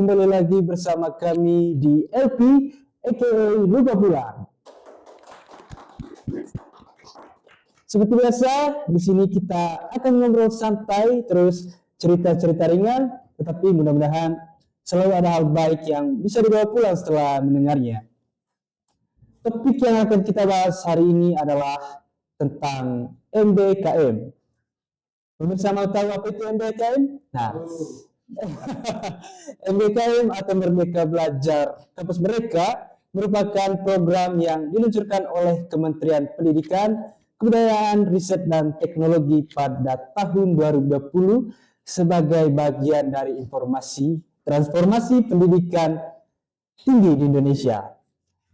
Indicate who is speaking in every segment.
Speaker 1: kembali lagi bersama kami di LP aka Lupa Pulang. Seperti biasa, di sini kita akan ngobrol santai, terus cerita-cerita ringan, tetapi mudah-mudahan selalu ada hal baik yang bisa dibawa pulang setelah mendengarnya. Topik yang akan kita bahas hari ini adalah tentang MBKM. Pemirsa mau tahu apa itu MBKM? Nah, MBKM atau Merdeka Belajar Kampus Merdeka merupakan program yang diluncurkan oleh Kementerian Pendidikan, Kebudayaan, Riset, dan Teknologi pada tahun 2020 sebagai bagian dari informasi transformasi pendidikan tinggi di Indonesia.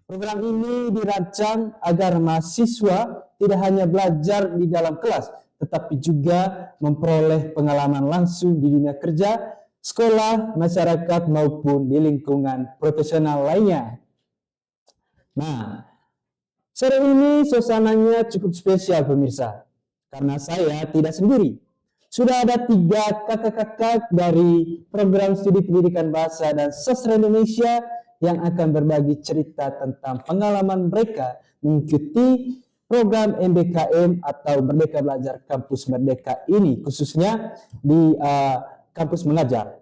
Speaker 1: Program ini dirancang agar mahasiswa tidak hanya belajar di dalam kelas, tetapi juga memperoleh pengalaman langsung di dunia kerja, sekolah, masyarakat, maupun di lingkungan profesional lainnya. Nah, sore ini suasananya cukup spesial pemirsa, karena saya tidak sendiri. Sudah ada 3 kakak-kakak dari program studi pendidikan bahasa dan sastra Indonesia yang akan berbagi cerita tentang pengalaman mereka mengikuti program MBKM atau Merdeka Belajar Kampus Merdeka ini, khususnya di kampus mengajar.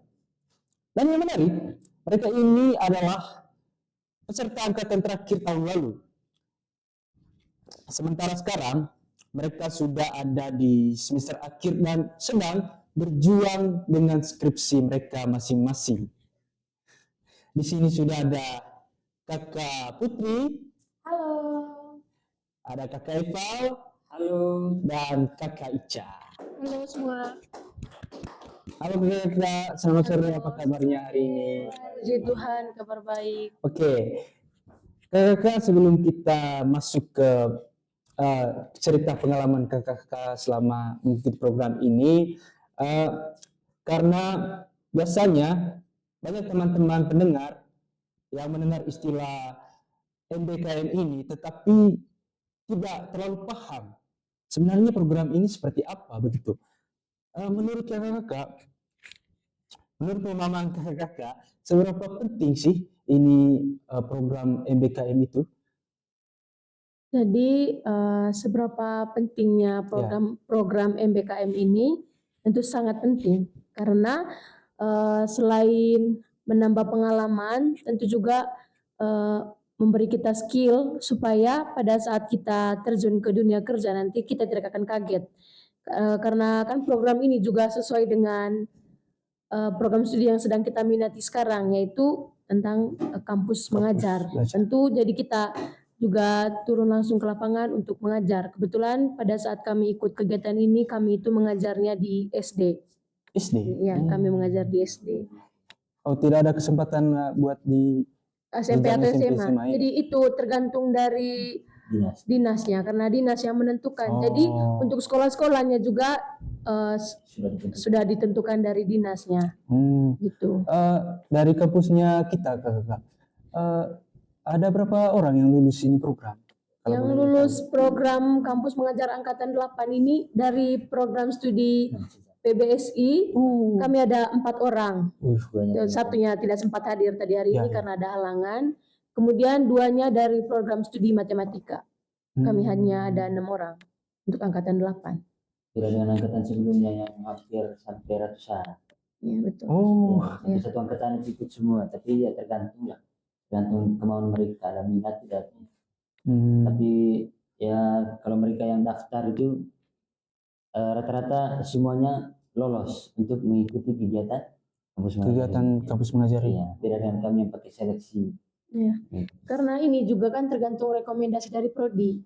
Speaker 1: Dan yang menarik, mereka ini adalah peserta angkatan terakhir tahun lalu. Sementara sekarang mereka sudah ada di semester akhir dan sedang berjuang dengan skripsi mereka masing-masing. Di sini sudah ada Kakak Putri.
Speaker 2: Halo.
Speaker 1: Ada Kakak Eval.
Speaker 3: Halo.
Speaker 1: Dan Kakak Ica.
Speaker 2: Halo semua.
Speaker 1: Halo Kakak, selamat sore, apa kabarnya hari ini?
Speaker 2: Puji Tuhan, kabar baik.
Speaker 1: Oke. Kakak, sebelum kita masuk ke cerita pengalaman kakak selama mengikuti program ini, karena biasanya banyak teman-teman pendengar yang mendengar istilah MBKM ini tetapi tidak terlalu paham sebenarnya program ini seperti apa begitu. Menurut kakak, menurut pemahaman kakak, seberapa penting sih ini program MBKM itu?
Speaker 2: Jadi seberapa pentingnya program MBKM ini tentu sangat penting karena selain menambah pengalaman tentu juga memberi kita skill supaya pada saat kita terjun ke dunia kerja nanti kita tidak akan kaget karena kan program ini juga sesuai dengan program studi yang sedang kita minati sekarang, yaitu tentang kampus mengajar. Tentu jadi kita juga turun langsung ke lapangan untuk mengajar. Kebetulan pada saat kami ikut kegiatan ini, kami itu mengajarnya di SD.
Speaker 1: SD?
Speaker 2: Ya, kami mengajar di SD.
Speaker 1: Oh, tidak ada kesempatan buat di
Speaker 2: SMP atau SMA.
Speaker 1: ya?
Speaker 2: Jadi itu tergantung dari dinasnya, karena dinas yang menentukan. Jadi untuk sekolah-sekolahnya juga sudah ditentukan dari dinasnya. Gitu.
Speaker 1: Dari kampusnya kita, kakak, ada berapa orang yang lulus ini program?
Speaker 2: Yang lulus program kampus mengajar angkatan 8 ini dari program studi PBSI, kami ada 4 orang. Satunya tidak sempat hadir tadi hari ini karena ada halangan. Kemudian 2-nya dari program studi matematika. Kami hanya ada 6 orang untuk angkatan 8.
Speaker 3: Tidak dengan angkatan sebelumnya yang hampir sampai ratusan.
Speaker 2: Iya betul.
Speaker 3: Ya, satu angkatan ikut semua, tapi ya tergantung kemauan mereka, ada minat tidak. Tapi ya kalau mereka yang daftar itu rata-rata semuanya lolos untuk mengikuti kegiatan kampus mengajar. Iya, tidak dengan kami yang pakai seleksi.
Speaker 2: Ya. Karena ini juga kan tergantung rekomendasi dari prodi.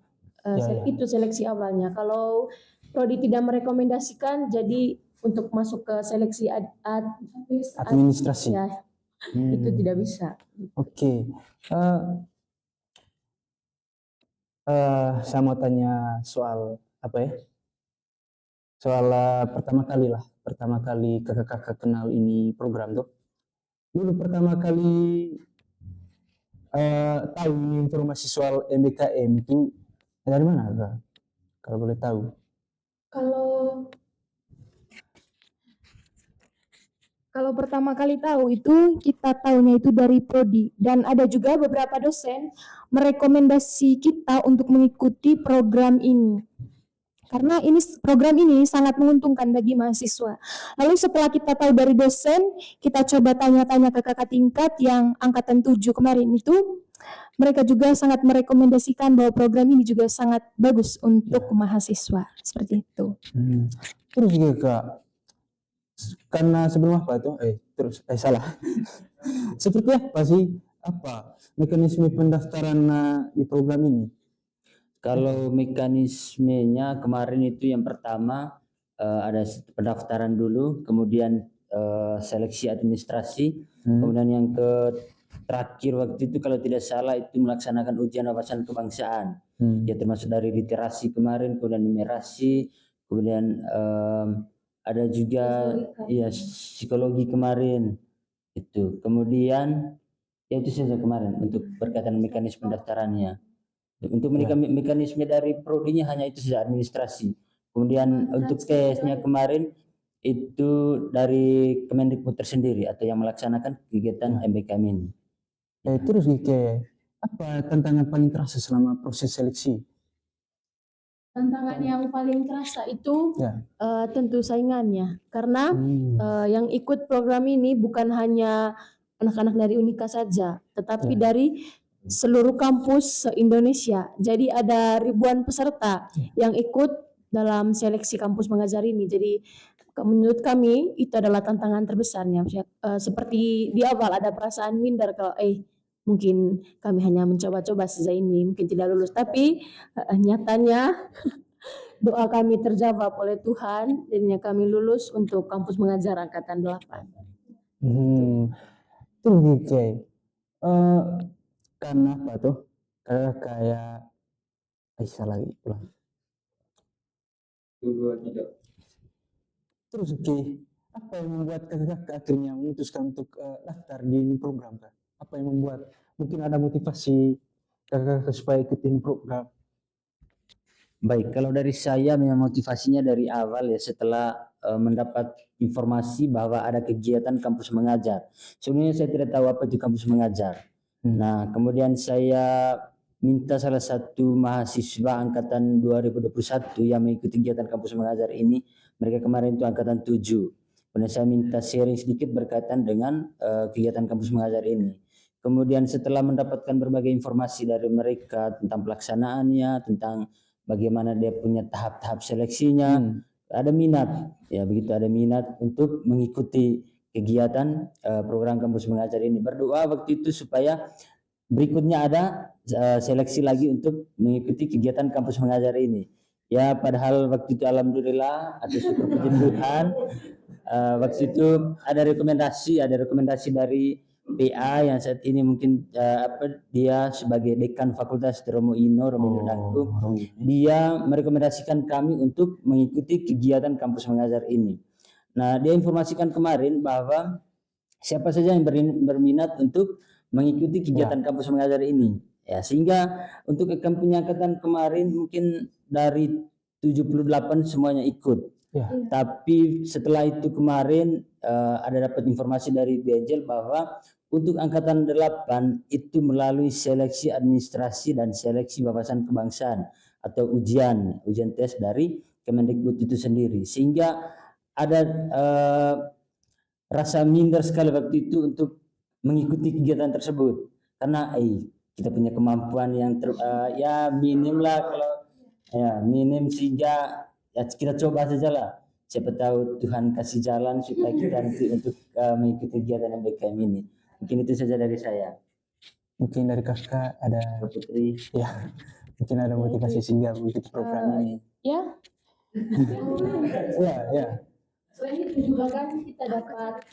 Speaker 2: Itu seleksi awalnya. Kalau prodi tidak merekomendasikan, jadi untuk masuk ke seleksi
Speaker 1: administrasi,
Speaker 2: itu tidak bisa.
Speaker 1: Oke. Saya mau tanya soal apa ya? Soal pertama kali kakak-kakak kenal ini program tuh. Dulu pertama kali tahu informasi soal MBKM itu dari mana, Kak? Kalau boleh tahu.
Speaker 4: Kalau pertama kali tahu itu kita tahunya itu dari prodi, dan ada juga beberapa dosen merekomendasi kita untuk mengikuti program ini. Karena program ini sangat menguntungkan bagi mahasiswa. Lalu setelah kita tahu dari dosen, kita coba tanya-tanya ke kakak tingkat yang angkatan 7 kemarin itu, mereka juga sangat merekomendasikan bahwa program ini juga sangat bagus untuk mahasiswa. Seperti itu.
Speaker 1: Terus juga Kak, karena sebelum apa tuh? Salah. Seperti apa sih mekanisme pendaftaran di program ini?
Speaker 3: Kalau mekanismenya kemarin itu yang pertama ada pendaftaran dulu, kemudian seleksi administrasi, kemudian yang terakhir waktu itu kalau tidak salah itu melaksanakan ujian wawasan kebangsaan. Ya termasuk dari literasi kemarin, kemudian numerasi, kemudian ada juga ya psikologi kemarin itu. Kemudian ya itu saja kemarin untuk berkaitan mekanisme pendaftarannya. Untuk mekanisme dari prodinya hanya itu saja, administrasi. Kemudian untuk tesnya kemarin itu dari Kemendikbud tersendiri atau yang melaksanakan kegiatan MBKM ini.
Speaker 1: Terus apa tantangan paling terasa selama proses seleksi?
Speaker 2: Tantangan yang paling terasa itu tentu saingannya, karena yang ikut program ini bukan hanya anak-anak dari Unika saja, tetapi dari seluruh kampus se-Indonesia. Jadi ada ribuan peserta yang ikut dalam seleksi kampus mengajar ini. Jadi menurut kami itu adalah tantangan terbesarnya. Seperti di awal ada perasaan minder kalau mungkin kami hanya mencoba-coba saja ini, mungkin tidak lulus. Tapi nyatanya doa kami terjawab oleh Tuhan, jadinya kami lulus untuk kampus mengajar angkatan 8.
Speaker 1: Terus karena apa tuh? Karena kayak salah lagi pulang. Terus apa yang membuat kakak akhirnya memutuskan untuk daftar di ini program Kak? Apa yang membuat mungkin ada motivasi kakak supaya ikutin program?
Speaker 3: Baik, kalau dari saya memang motivasinya dari awal ya, setelah mendapat informasi bahwa ada kegiatan kampus mengajar. Sebenarnya saya tidak tahu apa itu kampus mengajar. Nah, kemudian saya minta salah satu mahasiswa angkatan 2021 yang mengikuti kegiatan kampus mengajar ini, mereka kemarin itu angkatan 7. Kemudian saya minta sharing sedikit berkaitan dengan kegiatan kampus mengajar ini. Kemudian setelah mendapatkan berbagai informasi dari mereka tentang pelaksanaannya, tentang bagaimana dia punya tahap-tahap seleksinya, ada minat, ya begitu, ada minat untuk mengikuti kegiatan program kampus mengajar ini. Berdoa waktu itu supaya berikutnya ada seleksi lagi untuk mengikuti kegiatan kampus mengajar ini. Ya padahal waktu itu alhamdulillah atas syukur puji Tuhan, waktu itu ada rekomendasi dari PA yang saat ini mungkin dia sebagai dekan Fakultas Romo Daku, dia merekomendasikan kami untuk mengikuti kegiatan kampus mengajar ini. Nah, dia informasikan kemarin bahwa siapa saja yang berminat untuk mengikuti kegiatan kampus mengajar ini. Ya, sehingga untuk angkatan kemarin mungkin dari 78 semuanya ikut. Tapi setelah itu kemarin ada dapat informasi dari Benjel bahwa untuk angkatan 8 itu melalui seleksi administrasi dan seleksi wawasan kebangsaan atau ujian tes dari Kemendikbud itu sendiri, sehingga ada rasa minder sekali waktu itu untuk mengikuti kegiatan tersebut, karena kita punya kemampuan yang ya minim lah, kalau ya minim, sehingga ya kita coba saja lah, siapa tahu Tuhan kasih jalan supaya kita nanti untuk mengikuti kegiatan MBKM ini. Mungkin itu saja dari saya.
Speaker 1: Mungkin dari kakak ada
Speaker 3: Putri,
Speaker 1: ya mungkin ada motivasi sehingga mengikuti program ini.
Speaker 2: Ya.
Speaker 1: Ya.
Speaker 2: Selain itu juga kan kita dapat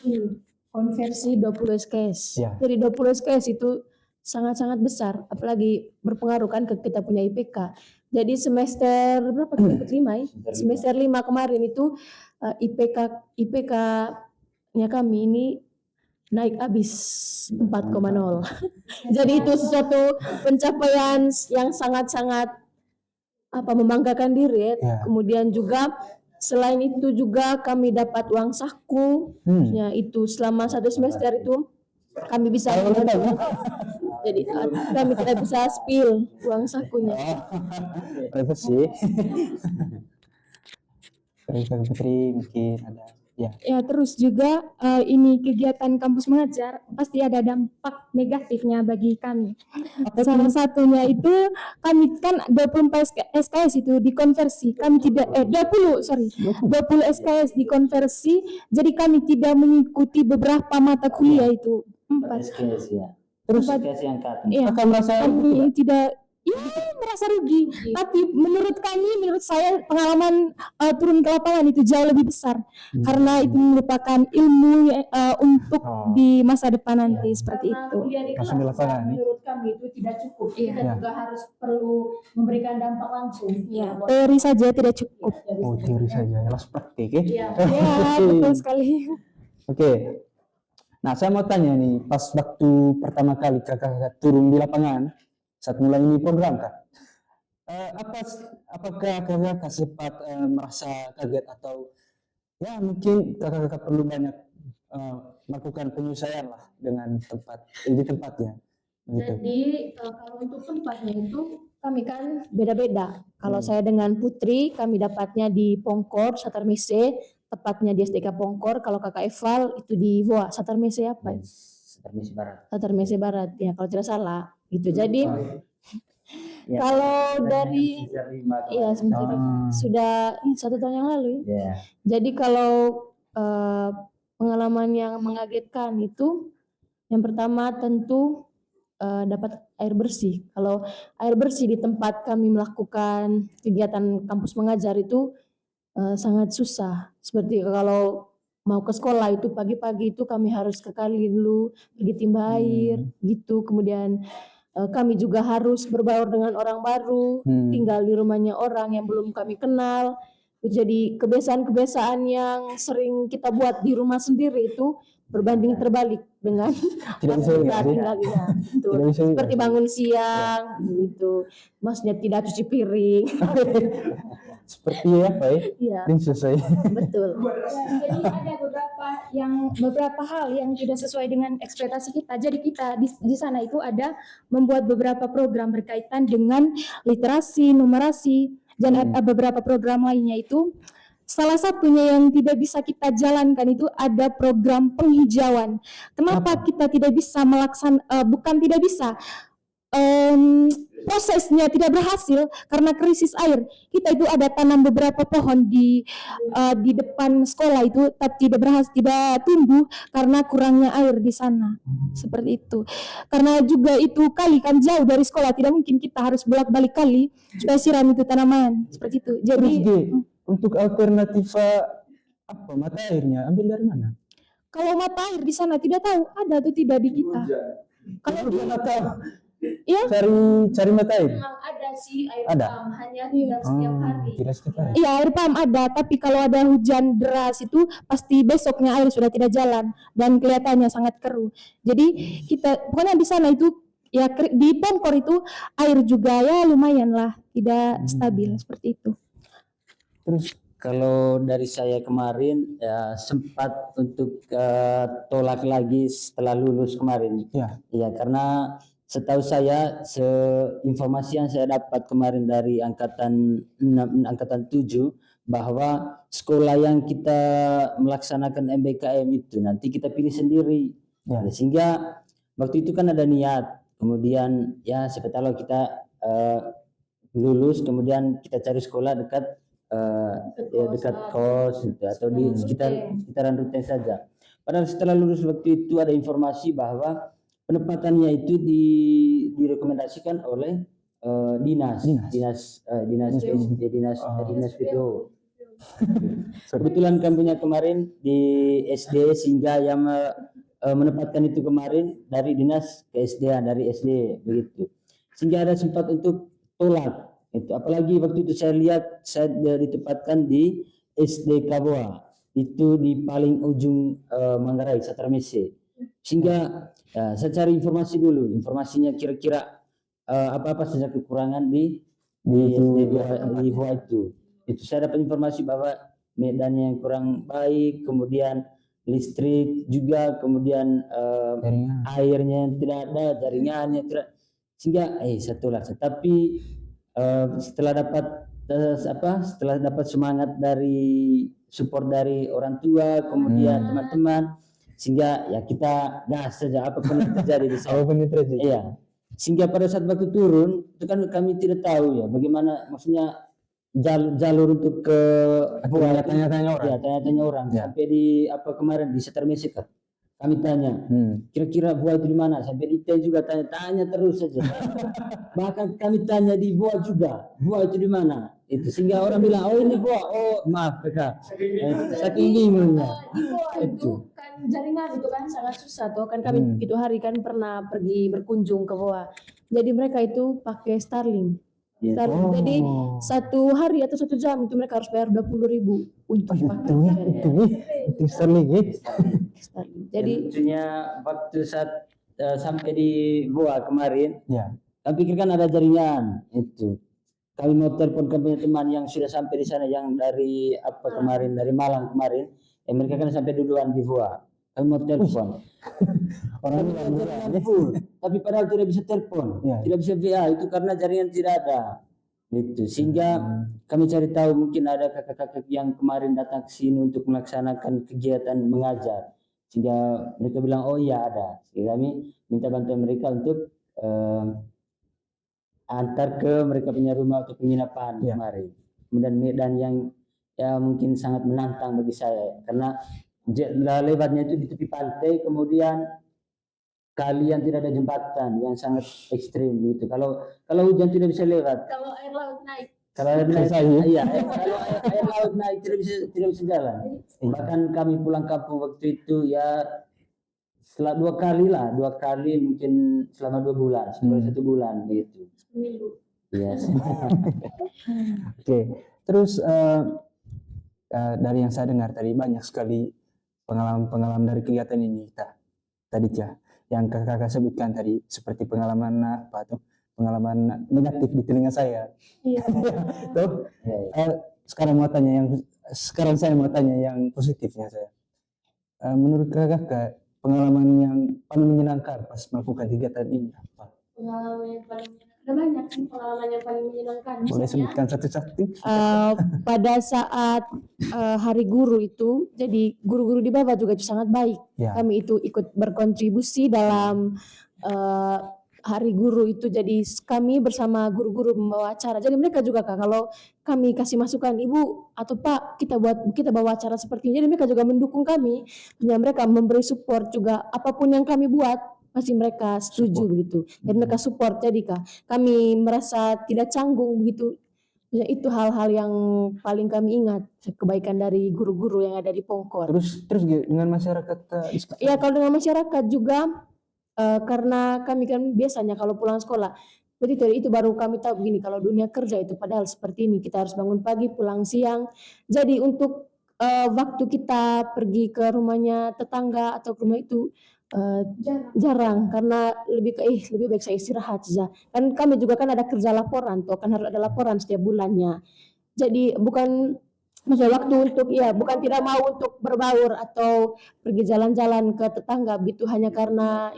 Speaker 2: konversi 20 SKS.
Speaker 1: Ya.
Speaker 2: Jadi 20 SKS itu sangat-sangat besar, apalagi berpengaruh kan ke kita punya IPK. Jadi semester berapa kita ikut 5 ya? Semester 5 kemarin itu IPK-nya kami ini naik habis 4,0. Jadi itu sesuatu pencapaian yang sangat-sangat membanggakan diri ya. Kemudian juga Selain itu juga kami dapat uang saku, ya itu selama 1 semester itu kami bisa
Speaker 1: Kalau boleh tahu.
Speaker 2: jadi kami tidak bisa spill uang sakunya.
Speaker 1: Privasi. Kak Putri mungkin ada. Ya.
Speaker 4: Ya, terus juga ini kegiatan kampus mengajar pasti ada dampak negatifnya bagi kami. Salah satunya itu kami kan 24 SKS itu dikonversi. Kami tidak 20 SKS dikonversi, jadi kami tidak mengikuti beberapa mata kuliah itu. 4.
Speaker 3: SKS ya.
Speaker 1: Terus
Speaker 3: SKS yang angkatan.
Speaker 4: Iya,
Speaker 1: Kakak merasa
Speaker 4: kami tidak merasa rugi. Tapi menurut saya pengalaman turun ke lapangan itu jauh lebih besar karena itu merupakan ilmu untuk di masa depan nanti seperti
Speaker 2: Karena
Speaker 4: itu.
Speaker 2: kuliah di
Speaker 1: Langsung di
Speaker 2: kelas,
Speaker 1: lapangan, nih.
Speaker 2: menurut kami itu tidak cukup. Kita
Speaker 1: Iya.
Speaker 2: juga harus perlu memberikan dampak langsung.
Speaker 4: Ya, teori saja tidak cukup.
Speaker 1: Oh, teori saja, jelas praktik ya.
Speaker 2: Iya.
Speaker 4: Ya, betul sekali.
Speaker 1: Oke. Nah, saya mau tanya nih, pas waktu pertama kali kakak turun di lapangan, saat mulai ini program kak, apakah kakak sempat merasa kaget atau ya mungkin kakak perlu banyak melakukan penyesuaian lah dengan tempatnya, gitu.
Speaker 2: Jadi kalau untuk tempatnya itu kami kan beda-beda. Kalau saya dengan Putri, kami dapatnya di Pongkor, Satarmese, tepatnya di SDK Pongkor. Kalau kakak Eval itu di VOA, Satarmese apa?
Speaker 3: Permisi Barat.
Speaker 2: Satarmese Barat, ya kalau tidak salah. Gitu. Jadi kalau dari ya sudah 1 tahun yang lalu.
Speaker 3: Ya.
Speaker 2: Jadi kalau pengalaman yang mengagetkan itu yang pertama tentu dapat air bersih. Kalau air bersih di tempat kami melakukan kegiatan kampus mengajar itu sangat susah. Seperti kalau mau ke sekolah itu pagi-pagi itu kami harus ke kali dulu pergi timba air gitu. Kemudian kami juga harus berbaur dengan orang baru, tinggal di rumahnya orang yang belum kami kenal. Jadi kebiasaan-kebiasaan yang sering kita buat di rumah sendiri itu berbanding terbalik dengan
Speaker 1: Tidak bisa
Speaker 2: kita
Speaker 1: ya,
Speaker 2: tinggal di rumah. Gitu.
Speaker 1: Tidak bisa
Speaker 2: Seperti bangun siang gitu. Maksudnya tidak cuci piring.
Speaker 1: Seperti apa ya?
Speaker 2: Iya,
Speaker 1: Dan selesai.
Speaker 2: betul.
Speaker 4: Jadi ada beberapa hal yang tidak sesuai dengan ekspektasi kita. Jadi kita di sana itu ada membuat beberapa program berkaitan dengan literasi, numerasi, dan ada beberapa program lainnya itu. Salah satunya yang tidak bisa kita jalankan itu ada program penghijauan. Kenapa kita tidak bisa bukan tidak bisa, prosesnya tidak berhasil karena krisis air. Kita itu ada tanam beberapa pohon di depan sekolah itu, tapi tidak tumbuh karena kurangnya air di sana. Seperti itu. Karena juga itu kali kan jauh dari sekolah, tidak mungkin kita harus bolak-balik kali supaya siram itu tanaman. Seperti itu. Jadi
Speaker 1: Untuk alternatif apa mata airnya ambil dari mana?
Speaker 4: kalau mata air di sana tidak tahu ada atau tidak di kita.
Speaker 1: Kalau dia tahu,
Speaker 4: Ya,
Speaker 1: cari mata air.
Speaker 2: Memang ada sih air
Speaker 1: Ada?
Speaker 2: pump, hanya tidak setiap hari.
Speaker 1: Tidak setiap hari.
Speaker 4: iya air pump ada, tapi kalau ada hujan deras itu pasti besoknya air sudah tidak jalan dan kelihatannya sangat keruh. Jadi kita pokoknya di sana itu ya di Pongkor itu air juga ya lumayan lah, tidak stabil seperti itu.
Speaker 1: Terus
Speaker 3: Kalau dari saya kemarin ya sempat untuk tolak lagi setelah lulus kemarin.
Speaker 1: ya,
Speaker 3: Ya karena setahu saya informasi yang saya dapat kemarin dari angkatan 7 bahwa sekolah yang kita melaksanakan MBKM itu nanti kita pilih sendiri.
Speaker 1: Ya.
Speaker 3: Sehingga waktu itu kan ada niat, kemudian ya siapa tahu kita lulus kemudian kita cari sekolah dekat kos gitu, atau di sekitaran Ruteng saja. Padahal setelah lulus waktu itu ada informasi bahwa penempatannya itu direkomendasikan oleh dinas PDO. Kebetulan kami kemarin di SD sehingga yang menempatkan itu kemarin dari dinas ke SD, dari SD begitu. Sehingga ada sempat untuk tolak itu. Apalagi waktu itu saya lihat saya ditempatkan di SD Kaboa, itu di paling ujung Manggarai, Satarmese. Sehingga saya cari informasi dulu, informasinya kira-kira apa saja kekurangan di SD di itu. Itu saya dapat informasi bahwa medannya yang kurang baik, kemudian listrik juga, kemudian
Speaker 1: Jaringan.
Speaker 3: airnya yang tidak ada, jaringannya tidak, sehingga satulah. Tapi setelah dapat semangat dari support dari orang tua, kemudian teman-teman, sehingga ya kita gas saja apapun yang terjadi di sana.
Speaker 1: Apapun itu terjadi.
Speaker 3: Iya. Sehingga pada saat waktu turun itu kan kami tidak tahu ya bagaimana, maksudnya jalur untuk ke
Speaker 1: Akhirnya tanya-tanya orang.
Speaker 3: ya, tanya-tanya orang.
Speaker 1: Ya.
Speaker 3: Sampai di kemarin di Setar Mesir kan, kami tanya kira-kira buah itu di mana, sampai di Ten juga tanya terus saja. Bahkan kami tanya di buah juga, buah itu di mana itu, sehingga orang bilang oh ini buah, oh maaf kakak, saking bingungnya.
Speaker 2: Di Goa itu kan jaringan itu kan sangat susah tuh kan, kami itu hari kan pernah pergi berkunjung ke Goa. Jadi mereka itu pakai Starlink.
Speaker 3: Yes.
Speaker 2: Starlink. Jadi 1 hari atau 1 jam itu mereka harus bayar 20.000 untuk pakai
Speaker 1: Itu Starlink ya.
Speaker 2: Starlink.
Speaker 3: Jadi
Speaker 2: Jadi
Speaker 3: lucunya waktu saat sampai di Goa kemarin,
Speaker 1: Ya.
Speaker 3: kami pikir kan ada jaringan itu. Kami mau telepon ke punya teman yang sudah sampai di sana, yang dari kemarin, dari Malang kemarin. Mereka kan sampai duluan di Goa. Kami mau telepon.
Speaker 1: Orang
Speaker 3: Jaringan full, tapi padahal tidak bisa telepon,
Speaker 1: Ya.
Speaker 3: tidak bisa VA itu karena jaringan tidak ada. Itu sehingga kami cari tahu, mungkin ada kakak-kakak yang kemarin datang ke sini untuk melaksanakan kegiatan mengajar. Sehingga mereka bilang oh iya ada. Sehingga kami minta bantuan mereka untuk antar ke mereka punya rumah atau penginapan
Speaker 1: Ya.
Speaker 3: kemarin. Kemudian medan yang ya mungkin sangat menantang bagi saya karena lewatnya itu di tepi pantai, kemudian kali yang tidak ada jembatan yang sangat ekstrim gitu. Kalau hujan tidak bisa lewat.
Speaker 2: kalau air laut naik,
Speaker 3: Kalau air naik,
Speaker 1: Selesai, ya?
Speaker 3: iya, kalau air laut naik tidak bisa jalan. Bahkan kami pulang kampung waktu itu ya setelah 2 kali mungkin selama 2 bulan, selama 1 bulan gitu.
Speaker 2: seminggu.
Speaker 3: Yes.
Speaker 1: Oke. Terus dari yang saya dengar tadi banyak sekali pengalaman dari kegiatan ini tadi ya, yang kakak sebutkan tadi, seperti pengalaman pengalaman negatif di telinga saya.
Speaker 2: Iya.
Speaker 1: Tuh.
Speaker 3: Ya.
Speaker 1: Sekarang saya mau tanya yang positifnya saya. Menurut kakak pengalaman yang paling menyenangkan pas melakukan kegiatan ini apa?
Speaker 2: Pengalaman yang paling menyenangkan, ada banyak sih pengalaman yang paling menyenangkan.
Speaker 1: Boleh
Speaker 2: Misalnya
Speaker 1: sebutkan satu-satu?
Speaker 4: Pada saat Hari Guru itu, jadi guru-guru di bawah juga itu sangat baik.
Speaker 1: Ya.
Speaker 4: Kami itu ikut berkontribusi dalam Hari Guru itu, jadi kami bersama guru-guru membawa acara. Jadi mereka juga Kak, kalau kami kasih masukan, Ibu atau Pak, kita bawa acara seperti ini, jadi mereka juga mendukung kami. Dan mereka memberi support juga, apapun yang kami buat pasti mereka setuju begitu. Dan mereka support, jadi Kak, kami merasa tidak canggung begitu. Ya, itu hal-hal yang paling kami ingat, kebaikan dari guru-guru yang ada di Pongkor.
Speaker 1: Terus dengan masyarakat
Speaker 4: Ya, kalau dengan masyarakat juga, karena kami kan biasanya kalau pulang sekolah, begitu itu baru kami tahu begini kalau dunia kerja itu padahal seperti ini, kita harus bangun pagi, pulang siang. Jadi untuk waktu kita pergi ke rumahnya tetangga atau ke rumah itu jarang, karena lebih baik saya istirahat saja. Kan kami juga kan ada kerja laporan tuh, kan harus ada laporan setiap bulannya. Jadi bukan maksudnya waktu untuk bukan tidak mau untuk berbaur atau pergi jalan-jalan ke tetangga gitu, hanya karena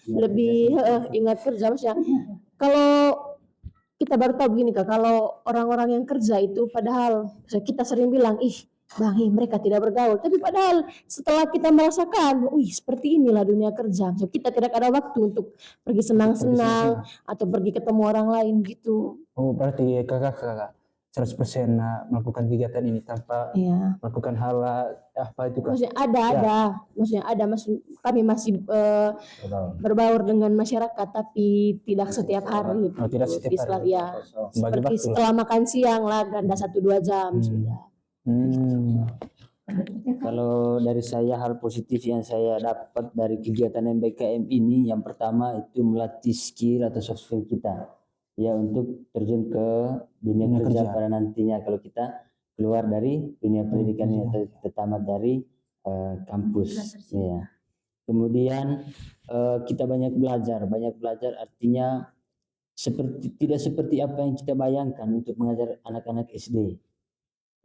Speaker 4: lebih ingat kerja. Maksudnya kalau kita baru tahu begini Kak, kalau orang-orang yang kerja itu padahal kita sering bilang Bang, mereka tidak bergaul. Tapi padahal setelah kita merasakan, seperti inilah dunia kerja. So, kita tidak ada waktu untuk pergi senang-senang atau pergi ketemu orang lain gitu.
Speaker 1: Oh, berarti kakak 100% melakukan kegiatan ini tanpa melakukan hal apa itu Kak?
Speaker 4: Maksudnya ada. Kami masih berbaur dengan masyarakat, tapi tidak setiap hari.
Speaker 1: Oh, tidak setiap hari.
Speaker 4: Seperti setelah makan siang lah, ganda 1-2 jam sudah.
Speaker 3: Kalau dari saya, hal positif yang saya dapat dari kegiatan MBKM ini, yang pertama itu melatih skill atau soft skill kita ya untuk terjun ke dunia kerja pada nantinya kalau kita keluar dari dunia pendidikan atau kita tamat dari kampus ya. Kemudian kita banyak belajar artinya tidak seperti apa yang kita bayangkan untuk mengajar anak-anak SD.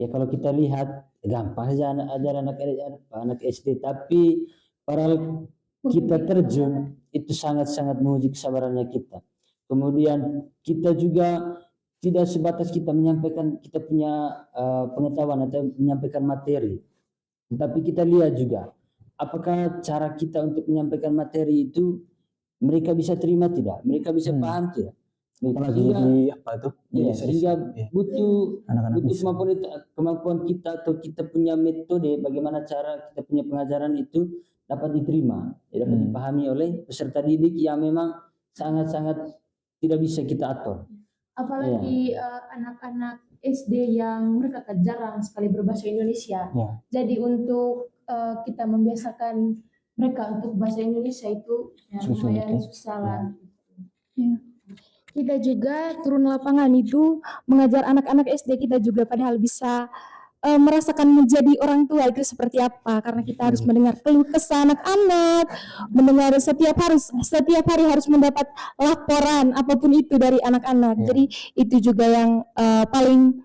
Speaker 3: Ya kalau kita lihat gampang saja ajar anak SD, tapi padahal kita terjun itu sangat-sangat menguji kesabarannya kita. Kemudian kita juga tidak sebatas kita menyampaikan kita punya pengetahuan atau menyampaikan materi, tapi kita lihat juga apakah cara kita untuk menyampaikan materi itu mereka bisa terima tidak, mereka bisa paham tidak.
Speaker 1: Apalagi
Speaker 3: Sehingga,
Speaker 1: di apa tuh?
Speaker 3: ya,
Speaker 1: Di
Speaker 3: sehingga
Speaker 1: ya.
Speaker 3: butuh
Speaker 1: Anak-anak
Speaker 3: butuh
Speaker 1: bisa.
Speaker 3: kemampuan kita atau kita punya metode bagaimana cara kita punya pengajaran itu dapat diterima, ya, dapat dipahami oleh peserta didik yang memang sangat-sangat tidak bisa kita atur.
Speaker 2: Apalagi anak-anak SD yang mereka kan jarang sekali berbahasa Indonesia.
Speaker 1: Ya.
Speaker 2: Jadi untuk kita membiasakan mereka untuk bahasa Indonesia itu ya, lumayan susah lah.
Speaker 4: Ya. Kita juga turun lapangan itu mengajar anak-anak SD, kita juga padahal bisa merasakan menjadi orang tua itu seperti apa, karena kita harus mendengar keluh kesah anak-anak, mendengar setiap hari harus mendapat laporan apapun itu dari anak-anak. Jadi itu juga yang paling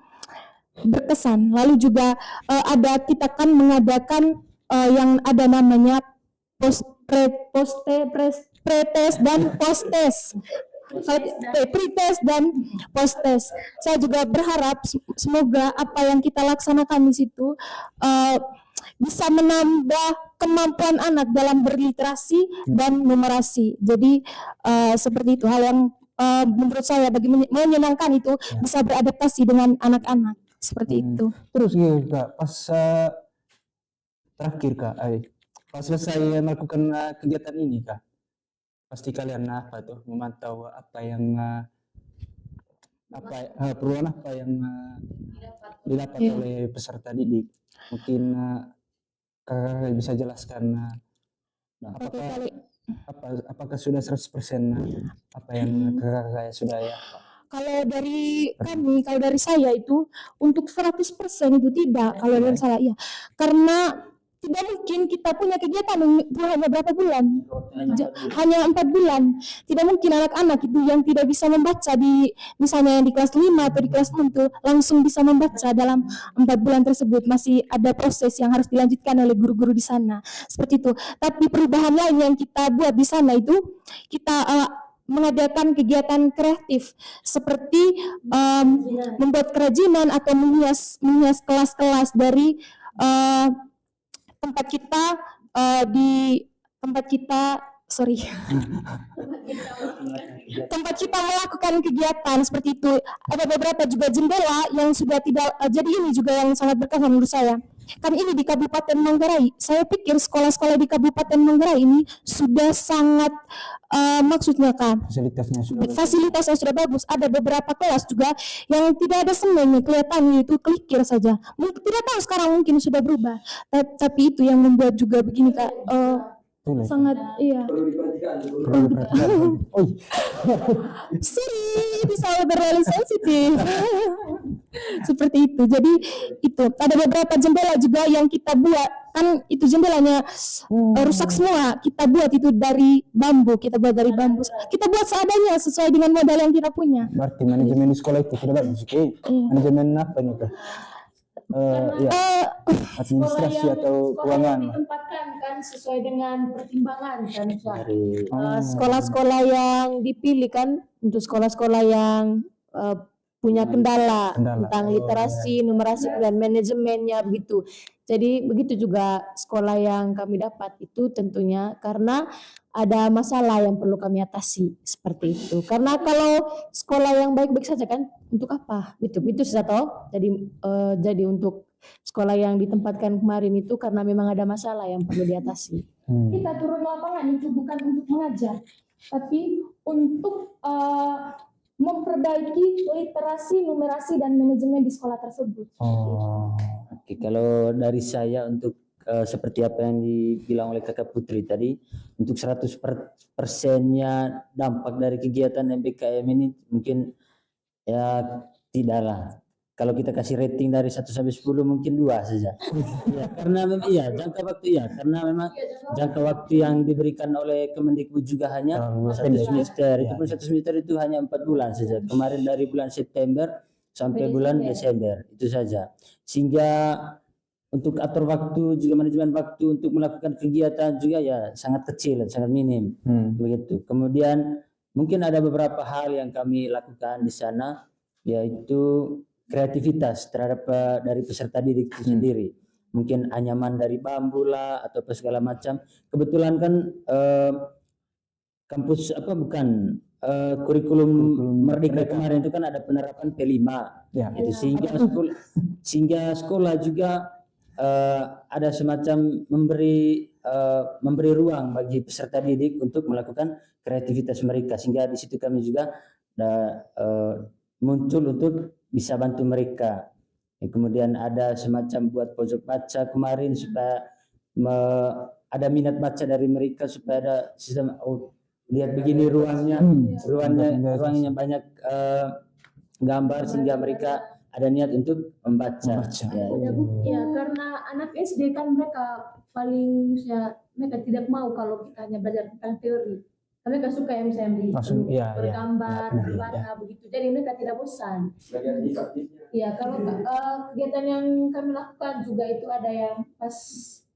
Speaker 4: berkesan. Lalu juga kita kan mengadakan yang ada namanya pretest dan postes. Pretest dan postes. Saya juga berharap semoga apa yang kita laksanakan di situ bisa menambah kemampuan anak dalam berliterasi dan numerasi. Jadi seperti itu hal yang menurut saya bagi menyenangkan itu bisa beradaptasi dengan anak-anak seperti itu.
Speaker 1: Terus gitu Kak, pas terakhir Kak, pas selesai melakukan kegiatan ini Kak, pasti kalian apa tuh memantau apa yang perubahan apa yang didapat oleh peserta didik. Mungkin Kakak bisa jelaskan apakah sudah 100% apa yang Kakak sudah ya?
Speaker 4: Kalau dari kami, kalau dari saya itu untuk 100% itu tidak. Kalau dari saya ya, karena tidak mungkin kita punya kegiatan hanya berapa bulan, hanya 4 bulan. Tidak mungkin anak-anak itu yang tidak bisa membaca di misalnya di kelas 5 atau di kelas 6 itu langsung bisa membaca dalam 4 bulan tersebut. Masih ada proses yang harus dilanjutkan oleh guru-guru di sana seperti itu. Tapi perubahan lain yang kita buat di sana itu kita mengadakan kegiatan kreatif seperti membuat kerajinan atau menghias kelas-kelas dari tempat kita melakukan kegiatan seperti itu. Ada beberapa juga jendela yang sudah tidak jadi ini juga yang sangat berkesan menurut saya. Kan ini di Kabupaten Manggarai. Saya pikir sekolah-sekolah di Kabupaten Manggarai ini sudah sangat maksudnya kan fasilitasnya sudah bagus. Ada beberapa kelas juga yang tidak ada semennya, kelihatannya itu klikir saja. Mungkin tidak tahu sekarang mungkin sudah berubah. Tapi itu yang membuat juga begini Kak. Sangat iya. Sorry, bisa terlalu sensitif. Seperti itu. Jadi itu ada beberapa jendela juga yang kita buat, kan itu jendelanya rusak semua. Kita buat itu dari bambu. Kita buat seadanya sesuai dengan modal yang kita punya.
Speaker 1: Berarti manajemen di sekolah itu sudah bagus. Manajemen apa nih Kak? Administrasi atau keuangan
Speaker 2: ditempatkan kan sesuai dengan pertimbangan kan sekolah-sekolah yang dipilih kan untuk sekolah-sekolah yang punya kendala tentang literasi, numerasi dan manajemennya begitu. Jadi begitu juga sekolah yang kami dapat itu tentunya karena ada masalah yang perlu kami atasi seperti itu. Karena kalau sekolah yang baik-baik saja kan untuk apa? Itu sudah tahu. Jadi untuk sekolah yang ditempatkan kemarin itu karena memang ada masalah yang perlu diatasi. Kita turun lapangan itu bukan untuk mengajar, tapi untuk memperbaiki literasi, numerasi dan manajemen di sekolah tersebut.
Speaker 3: Oke, kalau dari saya untuk seperti apa yang dibilang oleh Kakak Putri tadi, untuk 100%-nya dampak dari kegiatan MBKM ini mungkin ya tidaklah. Kalau kita kasih rating dari 1 sampai 10 mungkin 2 saja. Ya, karena karena memang jangka waktu yang diberikan oleh Kemendikbud juga hanya 1 semester. Itu pun 1 semester itu hanya 4 bulan saja. Kemarin dari bulan September sampai bulan Desember, itu saja. Sehingga untuk atur waktu juga manajemen waktu untuk melakukan kegiatan juga ya sangat kecil, sangat minim, begitu. Kemudian mungkin ada beberapa hal yang kami lakukan di sana, yaitu kreativitas terhadap dari peserta didik itu sendiri. Mungkin anyaman dari bambu lah atau segala macam. Kebetulan kan kampus kurikulum Merdeka kemarin itu kan ada penerapan P5, itu sehingga sekolah juga ada semacam memberi ruang bagi peserta didik untuk melakukan kreativitas mereka, sehingga di situ kami juga muncul untuk bisa bantu mereka. Kemudian ada semacam buat pojok baca kemarin supaya ada minat baca dari mereka, supaya ada sistem lihat begini ruangnya banyak gambar sehingga mereka ada niat untuk membaca.
Speaker 2: Ya, karena anak SD kan mereka mereka tidak mau kalau kita hanya belajar tentang teori. Mereka suka yang misalnya bergambar, berwarna begitu. Jadi mereka tidak bosan. Ya, kalau kegiatan yang kami lakukan juga itu ada yang pas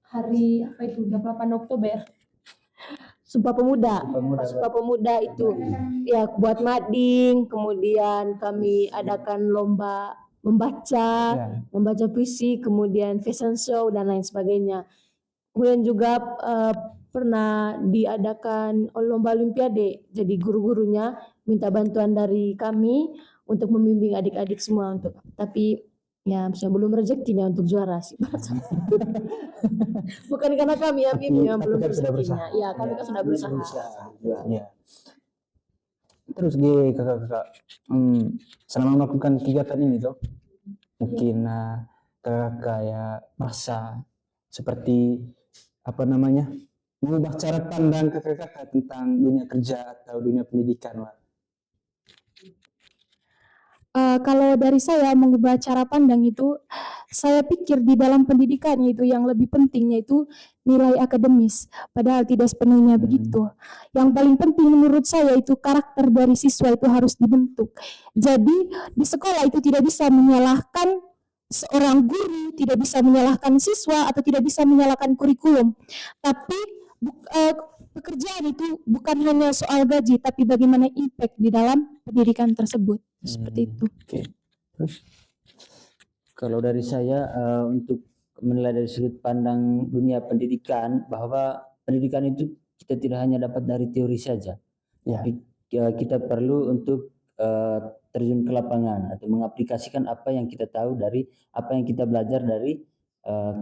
Speaker 2: hari 28 Oktober. Sumpah Pemuda itu ya buat mading, kemudian kami adakan lomba membaca puisi, kemudian fashion show dan lain sebagainya. Kemudian juga pernah diadakan lomba olimpiade, jadi guru-gurunya minta bantuan dari kami untuk membimbing adik-adik semua tapi ya belum rezekinya untuk juara sih. Bukan karena kami yang bimbing, belum rezekinya. Ya, kami kan sudah berusaha.
Speaker 1: Ya. Terus kakak selama melakukan kegiatan ini tuh mungkin kakak ya merasa seperti mengubah cara pandang kakak tentang dunia kerja atau dunia pendidikan lah.
Speaker 4: Kalau dari saya mengubah cara pandang itu, saya pikir di dalam pendidikan itu yang lebih penting yaitu nilai akademis, padahal tidak sepenuhnya begitu. Yang paling penting menurut saya itu karakter dari siswa itu harus dibentuk. Jadi di sekolah itu tidak bisa menyalahkan seorang guru, tidak bisa menyalahkan siswa atau tidak bisa menyalahkan kurikulum. Tapi pekerjaan itu bukan hanya soal gaji, tapi bagaimana impact di dalam pendidikan tersebut. Seperti itu.
Speaker 3: Terus kalau dari saya untuk menilai dari sudut pandang dunia pendidikan, bahwa pendidikan itu kita tidak hanya dapat dari teori saja, tapi kita perlu untuk terjun ke lapangan atau mengaplikasikan apa yang kita tahu dari apa yang kita belajar dari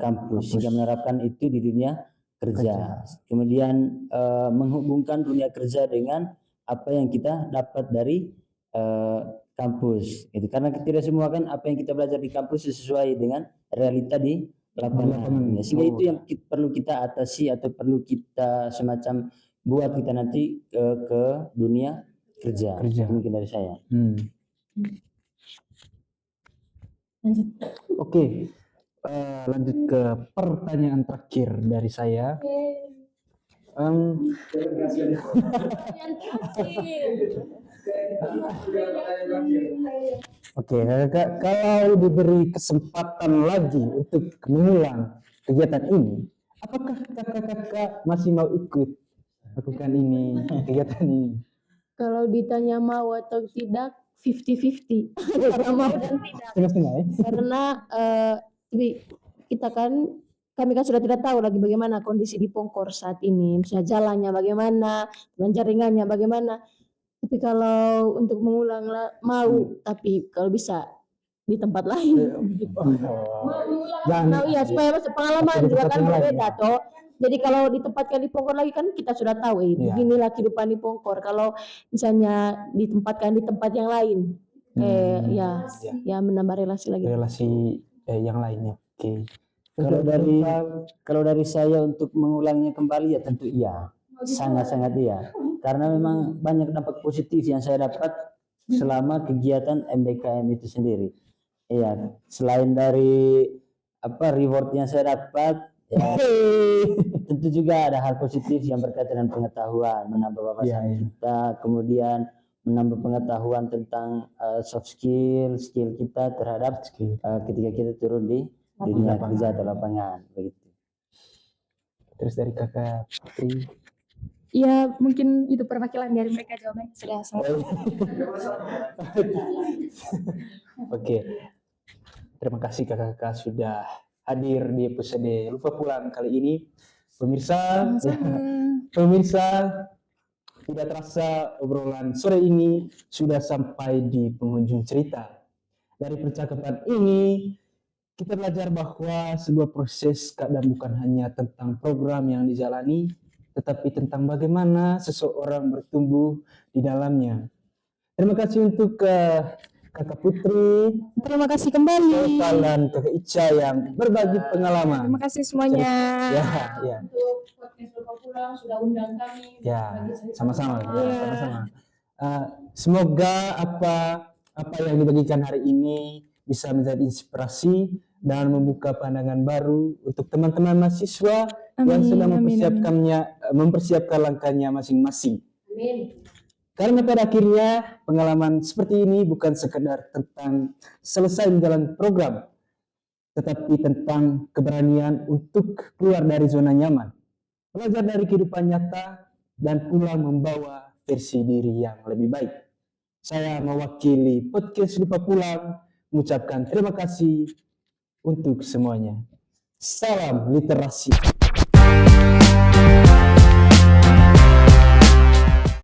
Speaker 3: kampus, sehingga menerapkan itu di dunia kerja. Kemudian menghubungkan dunia kerja dengan apa yang kita dapat dari kampus, itu karena tidak semua kan apa yang kita belajar di kampus sesuai dengan realita di lapangan. Sehingga itu yang perlu kita atasi atau perlu kita semacam buat kita nanti ke dunia kerja. Mungkin dari saya.
Speaker 1: Lanjut. Oke. Lanjut ke pertanyaan terakhir dari saya. Oke, kakak, kalau diberi kesempatan lagi untuk mengulang kegiatan ini, apakah kakak masih mau ikut lakukan kegiatan ini?
Speaker 2: Kalau ditanya mau atau tidak, 50-50. Karena mau dan tidak.
Speaker 1: Setengah-setengah ya?
Speaker 2: Karena kami kan sudah tidak tahu lagi bagaimana kondisi di Pongkor saat ini, misalnya jalannya bagaimana, dan jaringannya bagaimana. Tapi kalau untuk mengulang mau, tapi kalau bisa di tempat lain. Supaya pengalaman juga kan berbeda toh. Jadi kalau ditempatkan di Pongkor lagi kan kita sudah tahu beginilah kehidupan di Pongkor. Kalau misalnya ditempatkan di tempat yang lain, menambah relasi lagi.
Speaker 1: Relasi yang lainnya. Oke.
Speaker 3: Kalau dari saya untuk mengulangnya kembali ya tentu iya, sangat-sangat iya, karena memang banyak dampak positif yang saya dapat selama kegiatan MBKM itu sendiri. Iya, selain dari reward yang saya dapat, tentu juga ada hal positif yang berkaitan dengan pengetahuan, menambah wawasan kita, kemudian menambah pengetahuan tentang soft skill kita terhadap ketika kita turun di dunia kerja atau lapangan begitu.
Speaker 1: Terus dari kakak Putri.
Speaker 4: Ya mungkin itu perwakilan dari mereka jawabannya sudah selesai.
Speaker 1: Oke. Terima kasih kakak-kakak sudah hadir di episode Lupa Pulang kali ini. Pemirsa, pemirsa, tidak terasa obrolan sore ini sudah sampai di penghujung cerita. Dari percakapan ini, kita belajar bahwa sebuah proses kadang bukan hanya tentang program yang dijalani, tetapi tentang bagaimana seseorang bertumbuh di dalamnya. Terima kasih untuk Kakak Putri,
Speaker 4: Terima kasih kembali.
Speaker 1: dan Kakak Ica yang berbagi pengalaman.
Speaker 4: Terima kasih semuanya.
Speaker 1: Ya.
Speaker 2: Untuk podcast Lupa Pulang sudah undang kami.
Speaker 1: Ya,
Speaker 2: Bagi cerita
Speaker 1: sama-sama.
Speaker 2: pengalaman.
Speaker 1: Sama-sama. Semoga apa yang dibagikan hari ini bisa menjadi inspirasi dan membuka pandangan baru untuk teman-teman mahasiswa yang sedang mempersiapkan langkahnya masing-masing.
Speaker 2: Amin.
Speaker 1: Karena pada akhirnya pengalaman seperti ini bukan sekedar tentang selesai menjalani program, tetapi tentang keberanian untuk keluar dari zona nyaman, belajar dari kehidupan nyata, dan pulang membawa versi diri yang lebih baik. Saya mewakili podcast Lupa Pulang mengucapkan terima kasih untuk semuanya. Salam literasi.